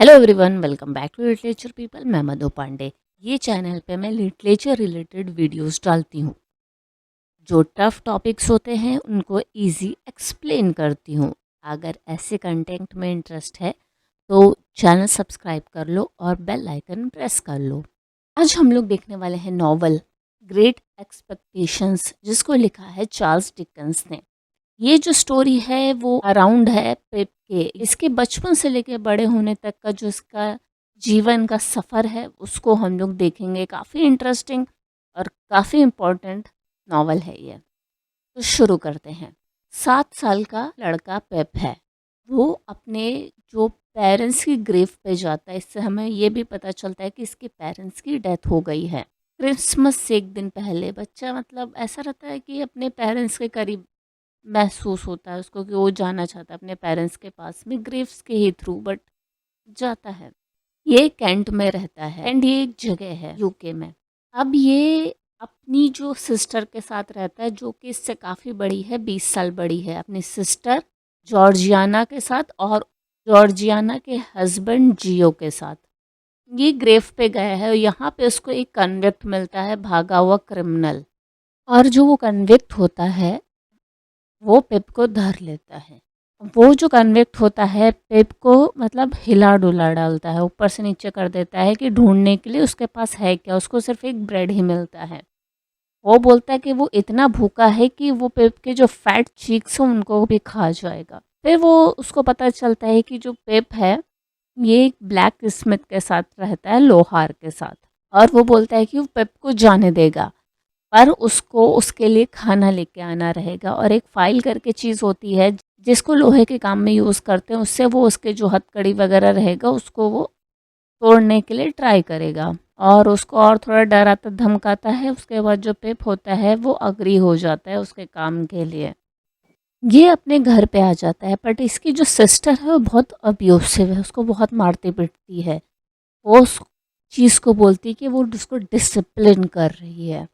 Hello everyone, welcome back to literature people. मैं मधु पांडे। ये channel पे मैं लिटरेचर रिलेटेड वीडियोस डालती हूँ। जो टफ टॉपिक्स होते हैं उनको इजी एक्सप्लेन करती हूँ। अगर ऐसे कंटेंट में इंटरेस्ट है तो चैनल सब्सक्राइब कर लो और बेल आइकन प्रेस कर लो। आज हम लोग देखने वाले हैं नॉवल ग्रेट एक्सपेक्टेशंस, जिसको लिखा है चार्ल्स डिकेंस ने। ये जो स्टोरी है वो अराउंड है पेप के, इसके बचपन से लेके बड़े होने तक का जो इसका जीवन का सफ़र है उसको हम लोग देखेंगे। काफ़ी इंटरेस्टिंग और काफ़ी इम्पोर्टेंट नावल है ये। तो शुरू करते हैं। 7 साल का लड़का पेप है। वो अपने जो पेरेंट्स की ग्रेव पे जाता है। इससे हमें ये भी पता चलता है कि इसके पेरेंट्स की डेथ हो गई है। क्रिसमस से एक दिन पहले बच्चा मतलब ऐसा रहता है कि अपने पेरेंट्स के करीब महसूस होता है उसको, कि वो जाना चाहता है अपने पेरेंट्स के पास में ग्रेव्स के ही थ्रू, बट जाता है। ये कैंट में रहता है एंड ये एक जगह है यूके में। अब ये अपनी जो सिस्टर के साथ रहता है, जो कि इससे काफ़ी बड़ी है, 20 साल बड़ी है, अपनी सिस्टर जॉर्जियाना के साथ और जॉर्जियाना के हस्बैंड जियो के साथ। ये ग्रेव पे गया है और यहाँ पे उसको एक कन्विक्ट मिलता है, भागा हुआ क्रिमिनल। और जो वो कन्विक्ट होता है वो पेप को धर लेता है। वो जो कन्विक्ट होता है पेप को मतलब हिला डुला डालता है, ऊपर से नीचे कर देता है कि ढूंढने के लिए उसके पास है क्या। उसको सिर्फ एक ब्रेड ही मिलता है। वो बोलता है कि वो इतना भूखा है कि वो पेप के जो फैट चीक्स हैं उनको भी खा जाएगा। फिर वो उसको पता चलता है कि जो पेप है ये एक ब्लैक स्मिथ के साथ रहता है, लोहार के साथ। और वो बोलता है कि वो पेप को जाने देगा, पर उसको उसके लिए खाना लेके आना रहेगा। और एक फाइल करके चीज़ होती है जिसको लोहे के काम में यूज़ करते हैं, उससे वो उसके जो हथकड़ी वगैरह रहेगा उसको वो तोड़ने के लिए ट्राई करेगा। और उसको और थोड़ा डराता धमकाता है। उसके बाद जो पेप होता है वो अग्री हो जाता है उसके काम के लिए। ये अपने घर पे आ जाता है, बट इसकी जो सिस्टर है वो बहुत अब्यूसिव है, उसको बहुत मारती पीटती है। वो उस चीज़ को बोलती है कि वो उसको डिसिप्लिन कर रही है।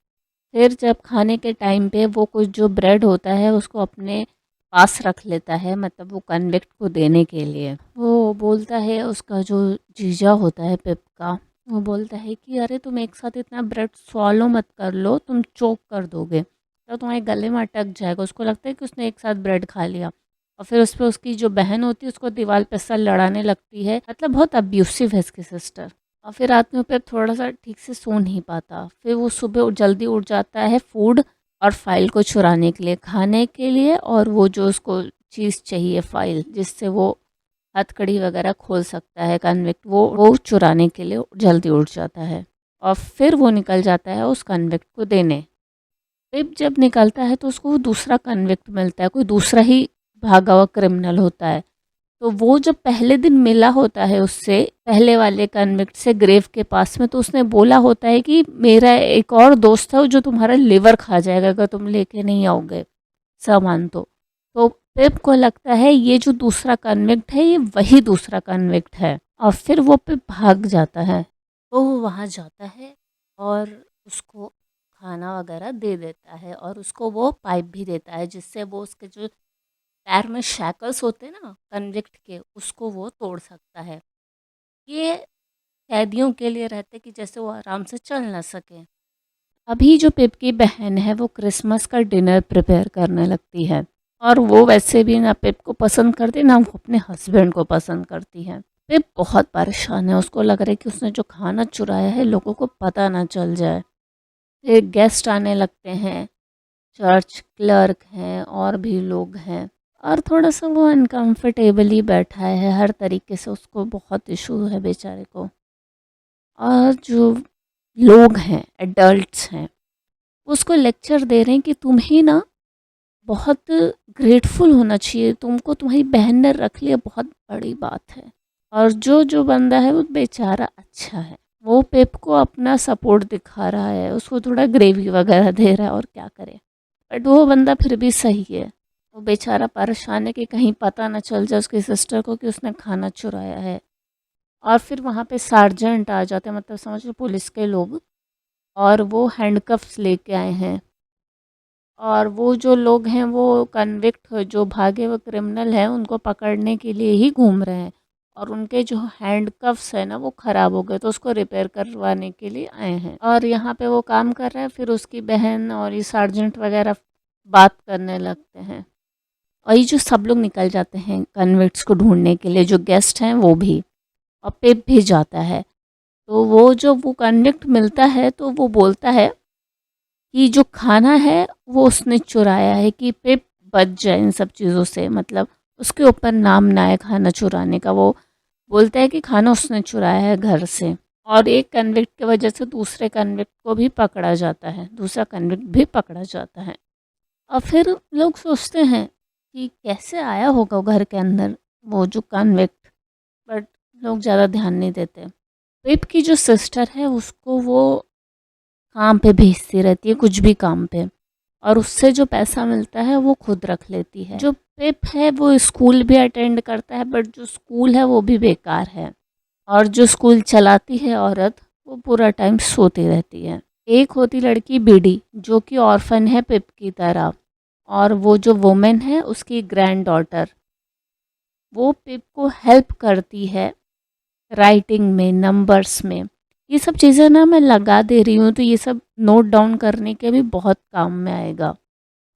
फिर जब खाने के टाइम पे वो कुछ जो ब्रेड होता है उसको अपने पास रख लेता है, मतलब वो कन्विक्ट को देने के लिए। वो बोलता है, उसका जो जीजा होता है पिप का, वो बोलता है कि अरे तुम एक साथ इतना ब्रेड स्वॉलो मत कर लो, तुम चोक कर दोगे तो तुम्हारे गले में अटक जाएगा। उसको लगता है कि उसने एक साथ ब्रेड खा लिया। और फिर उस पर उसकी जो बहन होती है उसको दीवार पे सर लड़ाने लगती है। मतलब बहुत अब्यूसिव है इसकी सिस्टर। और फिर रात में पे थोड़ा-सा ठीक से सो नहीं पाता। फिर वो सुबह जल्दी उठ जाता है फूड और फाइल को चुराने के लिए, खाने के लिए, और वो जो उसको चीज़ चाहिए फाइल जिससे वो हथकड़ी वगैरह खोल सकता है कन्विक्ट, वो चुराने के लिए जल्दी उठ जाता है। और फिर वो निकल जाता है उस कन्विक्ट को देने। फिर जब निकलता है तो उसको दूसरा कन्विक्ट मिलता है, कोई दूसरा ही भागा हुआ क्रिमिनल होता है। तो वो जब पहले दिन मिला होता है उससे, पहले वाले कन्विक्ट से ग्रेव के पास में, तो उसने बोला होता है कि मेरा एक और दोस्त है जो तुम्हारा लिवर खा जाएगा अगर तुम लेके नहीं आओगे सामान। तो पिप को लगता है ये जो दूसरा कन्विक्ट है ये वही दूसरा कन्विक्ट है। और फिर वो पिप भाग जाता है। तो वो वहाँ जाता है और उसको खाना वगैरह दे देता है और उसको वो पाइप भी देता है जिससे वो उसके जो पैर में शैकल्स होते हैं ना कन्विक्ट के, उसको वो तोड़ सकता है। ये कैदियों के लिए रहते कि जैसे वो आराम से चल ना सके। अभी जो पिप की बहन है वो क्रिसमस का डिनर प्रिपेयर करने लगती है। और वो वैसे भी ना पिप को पसंद करती ना वो अपने हस्बैंड को पसंद करती है। पिप बहुत परेशान है, उसको लग रहा है कि उसने जो खाना चुराया है लोगों को पता ना चल जाए। फिर गेस्ट आने लगते हैं, चर्च क्लर्क हैं और भी लोग हैं। और थोड़ा-सा वो अनकम्फ़र्टेबली बैठा है, हर तरीके से उसको बहुत इशू है बेचारे को। और जो लोग हैं, एडल्ट्स हैं, उसको लेक्चर दे रहे हैं कि तुम्हें ना बहुत ग्रेटफुल होना चाहिए, तुमको तुम्हारी बहन ने रख लिया बहुत बड़ी बात है। और जो बंदा है वो बेचारा अच्छा है, वो पेप को अपना सपोर्ट दिखा रहा है, उसको थोड़ा ग्रेवी वगैरह दे रहा है और क्या करे। बट वो बंदा फिर भी सही है। वो बेचारा परेशान है कि कहीं पता ना चल जाए उसकी सिस्टर को कि उसने खाना चुराया है। और फिर वहाँ पे सार्जेंट आ जाते हैं, मतलब समझ लो पुलिस के लोग। और वो हैंडकफ्स लेके आए हैं। और वो जो लोग हैं वो कन्विक्ट जो भागे हुए क्रिमिनल हैं उनको पकड़ने के लिए ही घूम रहे हैं। और उनके जो हैंड कफ्स है ना वो ख़राब हो गए, तो उसको रिपेयर करवाने के लिए आए हैं और यहाँ पे वो काम कर रहा है। फिर उसकी बहन और ये सार्जेंट वगैरह बात करने लगते हैं और ये जो सब लोग निकल जाते हैं कन्विक्ट्स को ढूंढने के लिए, जो गेस्ट हैं वो भी, और पिप भी जाता है। तो वो कन्विक्ट मिलता है तो वो बोलता है कि जो खाना है वो उसने चुराया है, कि पिप बच जाए इन सब चीज़ों से, मतलब उसके ऊपर नाम ना आए खाना चुराने का। वो बोलता है कि खाना उसने चुराया है घर से, और एक कन्विक्ट की वजह से दूसरे कन्विक्ट को भी पकड़ा जाता है, दूसरा कन्विक्ट भी पकड़ा जाता है। और फिर लोग सोचते हैं कि कैसे आया होगा वो घर के अंदर वो जो कन्विक्ट, बट लोग ज़्यादा ध्यान नहीं देते। पिप की जो सिस्टर है उसको वो काम पे भेजती रहती है, कुछ भी काम पे, और उससे जो पैसा मिलता है वो खुद रख लेती है। जो पिप है वो स्कूल भी अटेंड करता है, बट जो स्कूल है वो भी बेकार है, और जो स्कूल चलाती है औरत वो पूरा टाइम सोती रहती है। एक होती लड़की बीडी, जो कि ऑर्फन है पिप की तरह, और वो जो वुमेन है उसकी ग्रैंड डॉटर, वो पिप को हेल्प करती है राइटिंग में, नंबर्स में। ये सब चीज़ें ना मैं लगा दे रही हूँ, तो ये सब नोट डाउन करने के भी बहुत काम में आएगा।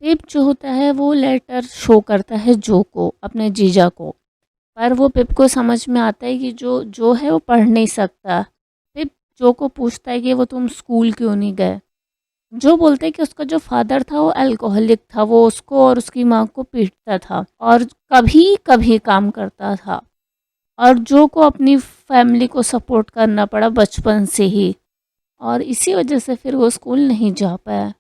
पिप जो होता है वो लेटर शो करता है जो को, अपने जीजा को, पर वो पिप को समझ में आता है कि जो है वो पढ़ नहीं सकता। पिप जो को पूछता है कि वो तुम स्कूल क्यों नहीं गए। जो बोलते हैं कि उसका जो फादर था वो अल्कोहलिक था, वो उसको और उसकी माँ को पीटता था और कभी कभी काम करता था, और जो को अपनी फैमिली को सपोर्ट करना पड़ा बचपन से ही, और इसी वजह से फिर वो स्कूल नहीं जा पाया।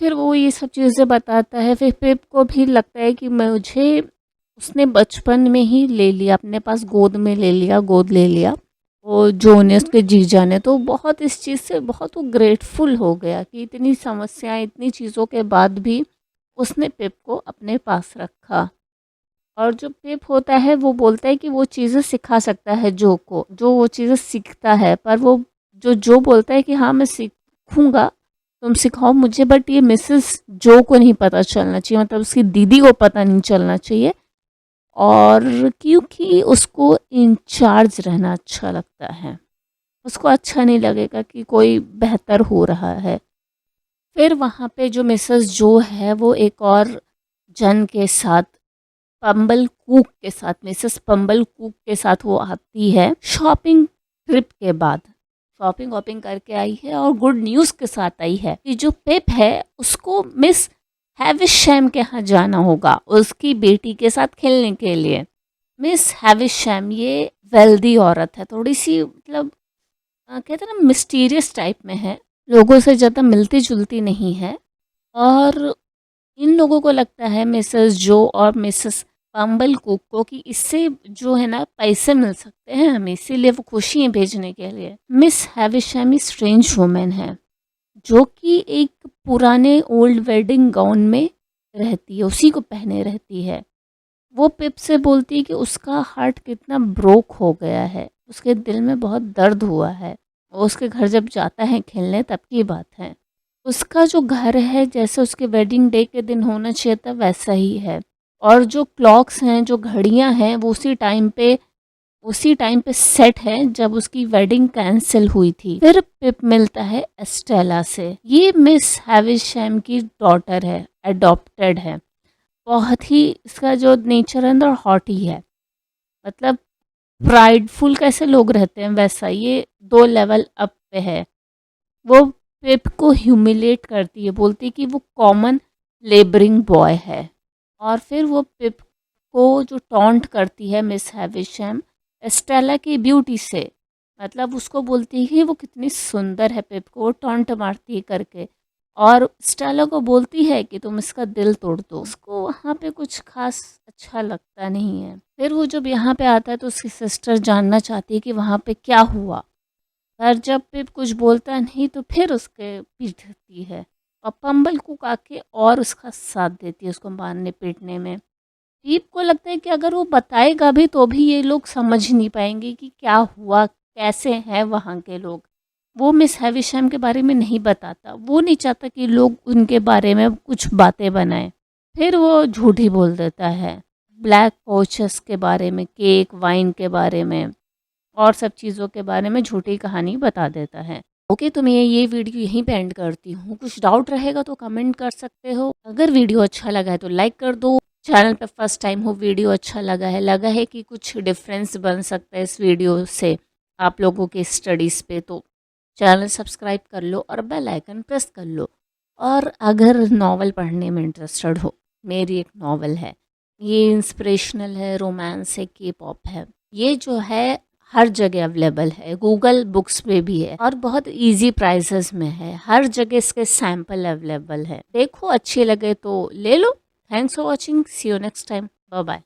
फिर वो ये सब चीज़ें बताता है। फिर पिप को भी लगता है कि मुझे उसने बचपन में ही ले लिया, अपने पास गोद में ले लिया, गोद ले लिया वो जो ने उसके जीजा ने, तो बहुत इस चीज़ से बहुत वो ग्रेटफुल हो गया कि इतनी समस्याएं, इतनी चीज़ों के बाद भी उसने पिप को अपने पास रखा। और जो पिप होता है वो बोलता है कि वो चीज़ें सिखा सकता है जो को, जो वो चीज़ें सीखता है, पर वो जो बोलता है कि हाँ मैं सीखूँगा, तुम सिखाओ मुझे, बट ये मिसेस जो को नहीं पता चलना चाहिए, मतलब उसकी दीदी को पता नहीं चलना चाहिए, और क्योंकि उसको इंचार्ज रहना अच्छा लगता है, उसको अच्छा नहीं लगेगा कि कोई बेहतर हो रहा है। फिर वहाँ पे जो मिसेस जो है वो एक और जन के साथ, पंबल कूक के साथ, मिसेस पंबल कूक के साथ वो आती है शॉपिंग ट्रिप के बाद, शॉपिंग वॉपिंग करके आई है और गुड न्यूज़ के साथ आई है कि जो पिप है उसको मिस हैविशैम के यहाँ जाना होगा उसकी बेटी के साथ खेलने के लिए। मिस हैविशैम ये वेल्दी औरत है, थोड़ी सी मतलब कहते हैं ना मिस्टीरियस टाइप में है, लोगों से ज़्यादा मिलती जुलती नहीं है, और इन लोगों को लगता है मिसेस जो और मिसेस पंबल कुक को कि इससे जो है ना पैसे मिल सकते हैं हमें, इसीलिए वो खुशी है भेजने के लिए। मिस हैविशैम स्ट्रेंज वुमेन है जो कि एक पुराने ओल्ड वेडिंग गाउन में रहती है, उसी को पहने रहती है। वो पिप से बोलती है कि उसका हार्ट कितना ब्रोक हो गया है, उसके दिल में बहुत दर्द हुआ है। वो उसके घर जब जाता है खेलने तब की बात है। उसका जो घर है जैसे उसके वेडिंग डे के दिन होना चाहिए था वैसा ही है, और जो क्लॉक्स हैं, जो घड़ियां हैं, वो उसी टाइम पे सेट है जब उसकी वेडिंग कैंसिल हुई थी। फिर पिप मिलता है एस्टेला से। ये मिस हैविशैम की डॉटर है, अडॉप्टेड है। बहुत ही इसका जो नेचर है अंदर हॉटी है, मतलब प्राइडफुल कैसे लोग रहते हैं वैसा ये 2 लेवल अप पे है। वो पिप को ह्यूमिलेट करती है, बोलती है कि वो कॉमन लेबरिंग बॉय है, और फिर वो पिप को जो टॉन्ट करती है मिस हैविशैम एस्टेला की ब्यूटी से, मतलब उसको बोलती है कि वो कितनी सुंदर है, पिप को वो टॉन्ट मारती है करके, और स्टेला को बोलती है कि तुम इसका दिल तोड़ दो। उसको वहाँ पे कुछ खास अच्छा लगता नहीं है। फिर वो जब यहाँ पे आता है तो उसकी सिस्टर जानना चाहती है कि वहाँ पे क्या हुआ, पर जब पिप कुछ बोलता नहीं तो फिर उसके पीटती है, और पंबल को आके और उसका साथ देती है उसको मारने पीटने में। पीप को लगता है कि अगर वो बताएगा भी तो भी ये लोग समझ नहीं पाएंगे कि क्या हुआ, कैसे हैं वहाँ के लोग। वो मिस हैविशैम के बारे में नहीं बताता, वो नहीं चाहता कि लोग उनके बारे में कुछ बातें बनाएं। फिर वो झूठ ही बोल देता है। ब्लैक कोचेस के बारे में, केक, वाइन के बारे में और सब चीज़ों के बारे में झूठी कहानी बता देता है। ओके, तो मैं ये वीडियो यहीं पे एंड करती हूँ। कुछ डाउट रहेगा तो कमेंट कर सकते हो। अगर वीडियो अच्छा लगा है तो लाइक कर दो। चैनल पे फर्स्ट टाइम हो, वीडियो अच्छा लगा है कि कुछ डिफरेंस बन सकता है इस वीडियो से आप लोगों के स्टडीज़ पे, तो चैनल सब्सक्राइब कर लो और बेल आइकन प्रेस कर लो। और अगर नावल पढ़ने में इंटरेस्टेड हो, मेरी एक नावल है, ये इंस्पिरेशनल है, रोमांस है, के पॉप है। ये जो है हर जगह अवेलेबल है, गूगल बुक्स पे भी है और बहुत इजी प्राइसेस में है। हर जगह इसके सैंपल अवेलेबल है। देखो अच्छे लगे तो ले लो। Thanks for watching, see you next time, bye bye.